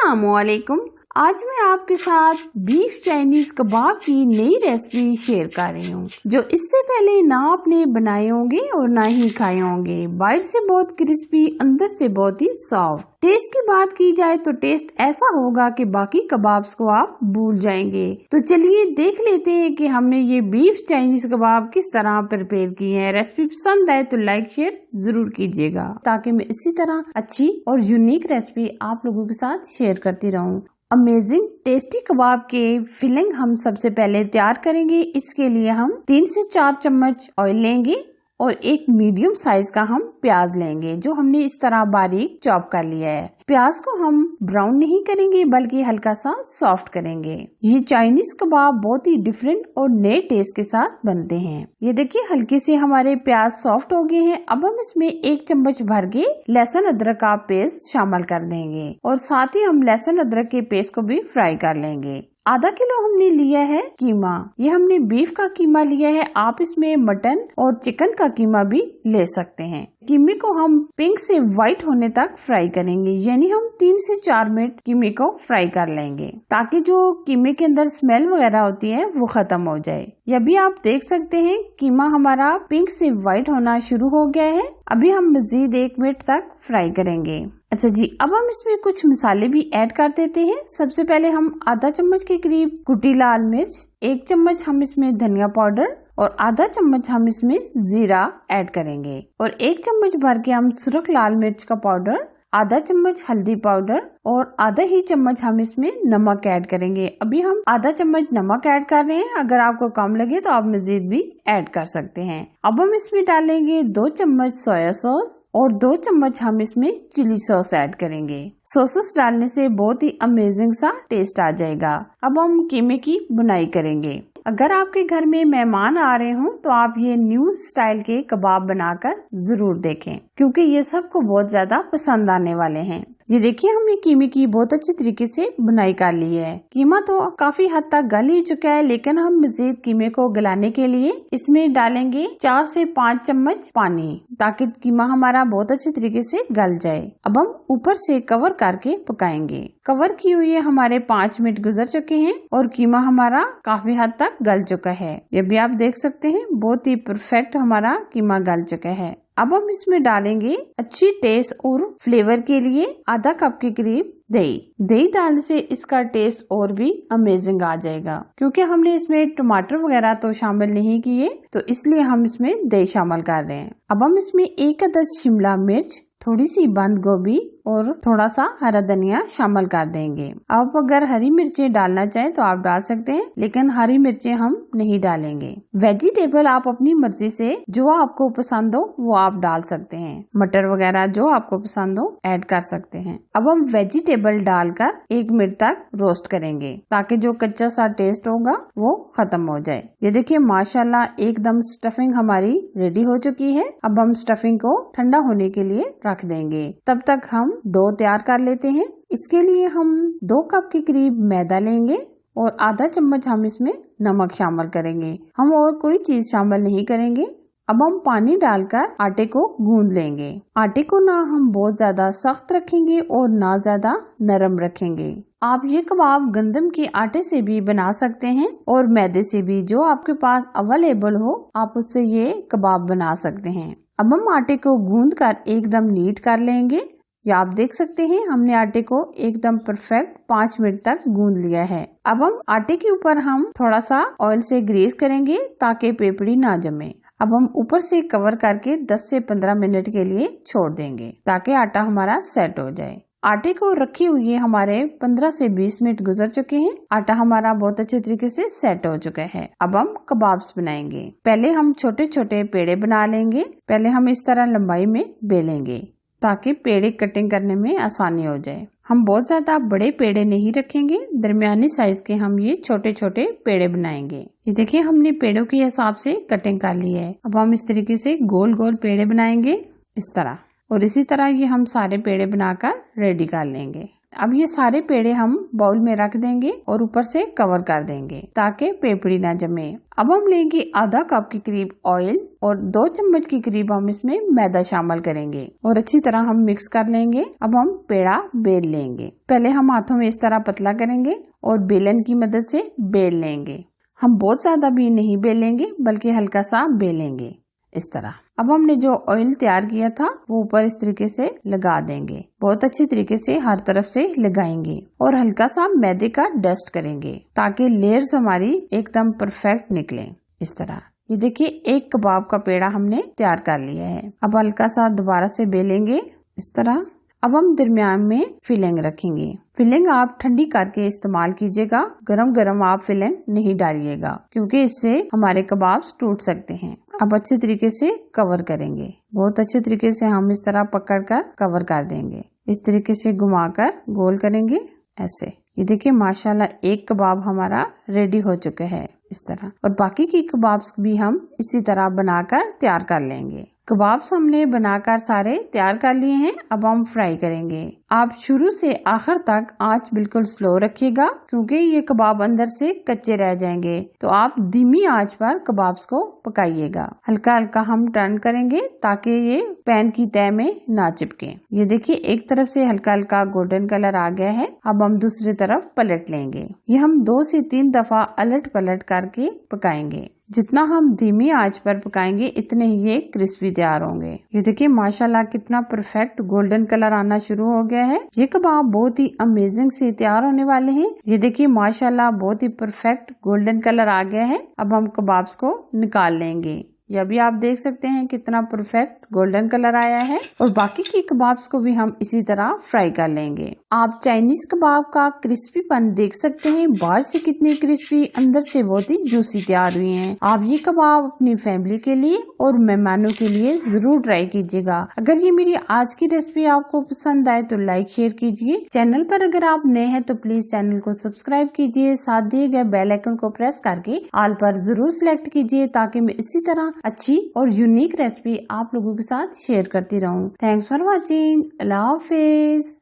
अस्सलामुअलैकुम। आज मैं आपके साथ बीफ चाइनीज कबाब की नई रेसिपी शेयर कर रही हूँ, जो इससे पहले ना आपने बनाए होंगे और ना ही खाए होंगे। बाहर से बहुत क्रिस्पी, अंदर से बहुत ही सॉफ्ट। टेस्ट की बात की जाए तो टेस्ट ऐसा होगा कि बाकी कबाब्स को आप भूल जाएंगे। तो चलिए देख लेते हैं कि हमने ये बीफ चाइनीज कबाब किस तरह प्रिपेयर किए हैं। रेसिपी पसंद आए तो लाइक शेयर जरूर कीजिएगा, ताकि मैं इसी तरह अच्छी और यूनिक रेसिपी आप लोगों के साथ शेयर करती रहूं। अमेजिंग टेस्टी कबाब के फिलिंग हम सबसे पहले तैयार करेंगे। इसके लिए हम 3 से 4 चम्मच ऑयल लेंगे और एक मीडियम साइज का हम प्याज लेंगे, जो हमने इस तरह बारीक चॉप कर लिया है। प्याज को हम ब्राउन नहीं करेंगे, बल्कि हल्का सा सॉफ्ट करेंगे। ये चाइनीज कबाब बहुत ही डिफरेंट और नए टेस्ट के साथ बनते हैं। ये देखिए हल्के से हमारे प्याज सॉफ्ट हो गए हैं। अब हम इसमें 1 चम्मच भर के लहसुन अदरक का पेस्ट शामिल कर देंगे और साथ ही हम लहसुन अदरक के पेस्ट को भी फ्राई कर लेंगे। आधा किलो हमने लिया है कीमा। ये हमने बीफ का कीमा लिया है। आप इसमें मटन और चिकन का कीमा भी ले सकते हैं। कीमे को हम पिंक से व्हाइट होने तक फ्राई करेंगे, यानी हम 3 से 4 मिनट कीमे को फ्राई कर लेंगे, ताकि जो कीमे के अंदर स्मेल वगैरह होती है वो खत्म हो जाए। ये भी आप देख सकते हैं कीमा हमारा पिंक से व्हाइट होना शुरू हो गया है। अभी हम मजीद 1 मिनट तक फ्राई करेंगे। अच्छा जी, अब हम इसमें कुछ मसाले भी ऐड कर देते हैं। सबसे पहले हम आधा चम्मच के करीब कुटी लाल मिर्च, 1 चम्मच हम इसमें धनिया पाउडर और आधा चम्मच हम इसमें जीरा ऐड करेंगे और 1 चम्मच भर के हम सुरख लाल मिर्च का पाउडर, आधा चम्मच हल्दी पाउडर और आधा ही चम्मच हम इसमें नमक ऐड करेंगे। अभी हम आधा चम्मच नमक ऐड कर रहे हैं। अगर आपको कम लगे तो आप मजीद भी ऐड कर सकते हैं। अब हम इसमें डालेंगे 2 चम्मच सोया सॉस और 2 चम्मच हम इसमें चिली सॉस ऐड करेंगे। सॉसेस डालने से बहुत ही अमेजिंग सा टेस्ट आ जाएगा। अब हम कीमे की बुनाई करेंगे। अगर आपके घर में मेहमान आ रहे हों तो आप ये न्यू स्टाइल के कबाब बनाकर जरूर देखें, क्योंकि ये सबको बहुत ज्यादा पसंद आने वाले हैं। ये देखिए हमने कीमे की बहुत अच्छी तरीके से बुनाई कर ली है। कीमा तो काफी हद तक गल ही चुका है, लेकिन हम मजीद कीमे को गलाने के लिए इसमें डालेंगे 4 से 5 चम्मच पानी, ताकि कीमा हमारा बहुत अच्छी तरीके से गल जाए। अब हम ऊपर से कवर करके पकाएंगे। कवर किए हुए हमारे 5 मिनट गुजर चुके हैं और कीमा हमारा काफी हद तक गल चुका है। ये भी आप देख सकते हैं, बहुत ही परफेक्ट हमारा कीमा गल चुका है। अब हम इसमें डालेंगे अच्छी टेस्ट और फ्लेवर के लिए आधा कप के करीब दही डालने से इसका टेस्ट और भी अमेजिंग आ जाएगा। क्योंकि हमने इसमें टमाटर वगैरह तो शामिल नहीं किए, तो इसलिए हम इसमें दही शामिल कर रहे हैं। अब हम इसमें 1 अदद शिमला मिर्च, थोड़ी सी बंद गोभी और थोड़ा सा हरा धनिया शामिल कर देंगे। आप अगर हरी मिर्चें डालना चाहें तो आप डाल सकते हैं, लेकिन हरी मिर्चें हम नहीं डालेंगे। वेजिटेबल आप अपनी मर्जी से जो आपको पसंद हो वो आप डाल सकते हैं। मटर वगैरह जो आपको पसंद हो ऐड कर सकते हैं। अब हम वेजिटेबल डालकर 1 मिनट तक रोस्ट करेंगे, ताकि जो कच्चा सा टेस्ट होगा वो खत्म हो जाए। ये देखिए माशाल्लाह एकदम स्टफिंग हमारी रेडी हो चुकी है। अब हम स्टफिंग को ठंडा होने के लिए रख देंगे। तब तक हम डो तैयार कर लेते हैं। इसके लिए हम 2 कप के करीब मैदा लेंगे और आधा चम्मच हम इसमें नमक शामिल करेंगे। हम और कोई चीज शामिल नहीं करेंगे। अब हम पानी डालकर आटे को गूंद लेंगे। आटे को ना हम बहुत ज्यादा सख्त रखेंगे और ना ज्यादा नरम रखेंगे। आप ये कबाब गंदम के आटे से भी बना सकते हैं और मैदे से भी, जो आपके पास अवेलेबल हो आप उससे ये कबाब बना सकते हैं। अब हम आटे को गूंद कर एकदम नीट कर लेंगे। या आप देख सकते हैं हमने आटे को एकदम परफेक्ट 5 मिनट तक गूंद लिया है। अब हम आटे के ऊपर हम थोड़ा सा ऑयल से ग्रीस करेंगे, ताकि पेपड़ी ना जमे। अब हम ऊपर से कवर करके 10 से 15 मिनट के लिए छोड़ देंगे, ताकि आटा हमारा सेट हो जाए। आटे को रखे हुए हमारे 15 से 20 मिनट गुजर चुके हैं। आटा हमारा बहुत अच्छे तरीके से सेट हो चुका है। अब हम कबाब्स बनाएंगे। पहले हम छोटे छोटे पेड़े बना लेंगे। पहले हम इस तरह लंबाई में बेलेंगे, ताकि पेड़े कटिंग करने में आसानी हो जाए। हम बहुत ज्यादा बड़े पेड़े नहीं रखेंगे, दरमियानी साइज के हम ये छोटे छोटे पेड़े बनाएंगे। ये देखिए हमने पेड़ों के हिसाब से कटिंग कर ली है। अब हम इस तरीके से गोल गोल पेड़े बनाएंगे इस तरह, और इसी तरह ये हम सारे पेड़े बनाकर रेडी कर लेंगे। अब ये सारे पेड़े हम बाउल में रख देंगे और ऊपर से कवर कर देंगे ताकि पेपड़ी ना जमे। अब हम लेंगे आधा कप के करीब ऑयल और 2 चम्मच के करीब हम इसमें मैदा शामिल करेंगे और अच्छी तरह हम मिक्स कर लेंगे। अब हम पेड़ा बेल लेंगे। पहले हम हाथों में इस तरह पतला करेंगे और बेलन की मदद से बेल लेंगे। हम बहुत ज्यादा भी नहीं बेलेंगे बल्कि हल्का सा बेलेंगे इस तरह। अब हमने जो ऑयल तैयार किया था वो ऊपर इस तरीके से लगा देंगे। बहुत अच्छी तरीके से हर तरफ से लगाएंगे और हल्का सा मैदे का डस्ट करेंगे ताकि लेयर्स हमारी एकदम परफेक्ट निकले इस तरह। ये देखिए एक कबाब का पेड़ा हमने तैयार कर लिया है। अब हल्का सा दोबारा से बेलेंगे इस तरह। अब हम दरमियान में फिलिंग रखेंगे। फिलिंग आप ठंडी करके इस्तेमाल कीजिएगा, गरम गरम आप फिलिंग नहीं डालिएगा क्योंकि इससे हमारे कबाब टूट सकते हैं। अब अच्छे तरीके से कवर करेंगे। बहुत अच्छे तरीके से हम इस तरह पकड़कर कवर कर देंगे। इस तरीके से घुमाकर गोल करेंगे ऐसे। ये देखिए माशाल्लाह एक कबाब हमारा रेडी हो चुका है इस तरह। और बाकी की कबाब्स भी हम इसी तरह बनाकर तैयार कर लेंगे। कबाब्स हमने बनाकर सारे तैयार कर लिए हैं। अब हम फ्राई करेंगे। आप शुरू से आखिर तक आंच बिल्कुल स्लो रखिएगा क्योंकि ये कबाब अंदर से कच्चे रह जाएंगे, तो आप धीमी आंच पर कबाब्स को पकाइएगा। हल्का हल्का हम टर्न करेंगे ताकि ये पैन की तह में ना चिपके। ये देखिए एक तरफ से हल्का हल्का गोल्डन कलर आ गया है। अब हम दूसरी तरफ पलट लेंगे। ये हम 2 से 3 दफा अलट पलट करके पकाएंगे। जितना हम धीमी आंच पर पकाएंगे इतने ही ये क्रिस्पी तैयार होंगे। ये देखिए माशाल्लाह कितना परफेक्ट गोल्डन कलर आना शुरू हो गया है। ये कबाब बहुत ही अमेजिंग से तैयार होने वाले हैं। ये देखिए माशाल्लाह बहुत ही परफेक्ट गोल्डन कलर आ गया है। अब हम कबाब्स को निकाल लेंगे। ये भी आप देख सकते हैं कितना परफेक्ट गोल्डन कलर आया है। और बाकी की कबाब्स को भी हम इसी तरह फ्राई कर लेंगे। आप चाइनीज कबाब का क्रिस्पीपन देख सकते हैं, बाहर से कितनी क्रिस्पी, अंदर से बहुत ही जूसी तैयार हुई हैं। आप ये कबाब अपनी फैमिली के लिए और मेहमानों के लिए जरूर ट्राई कीजिएगा। अगर ये मेरी आज की रेसिपी आपको पसंद आए तो लाइक शेयर कीजिए। चैनल पर अगर आप नए हैं तो प्लीज चैनल को सब्सक्राइब कीजिए। साथ दिए गए बेल आइकन को प्रेस करके ऑल पर जरूर सिलेक्ट कीजिए ताकि मैं इसी तरह अच्छी और यूनिक रेसिपी आप लोगों के साथ शेयर करती रहूं। Thanks for watching. Allah Hafiz.